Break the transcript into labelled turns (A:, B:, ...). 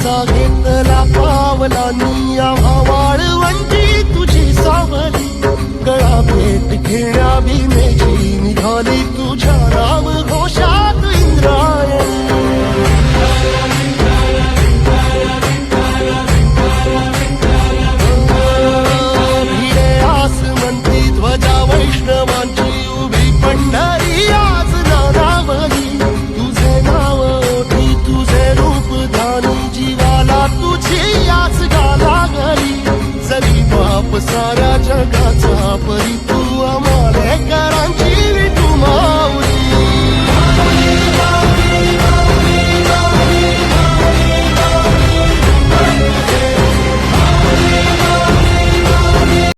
A: पावलाचा घेतला पावलांनी आम्हा वाळवंटी तुझी सावली गळा भेट घेण्या भीमेची निघाली तुझ्या राम घोषात इंद्रायणी भिडे आसमंती ध्वजा वैष्णवांची उभी पंढरी आज नानावली तुझे नाव ओठी तुझे रूप ध्यानी जीवाला तुझी आज गाला गली जरी बाप साऱ्या जगाचा परित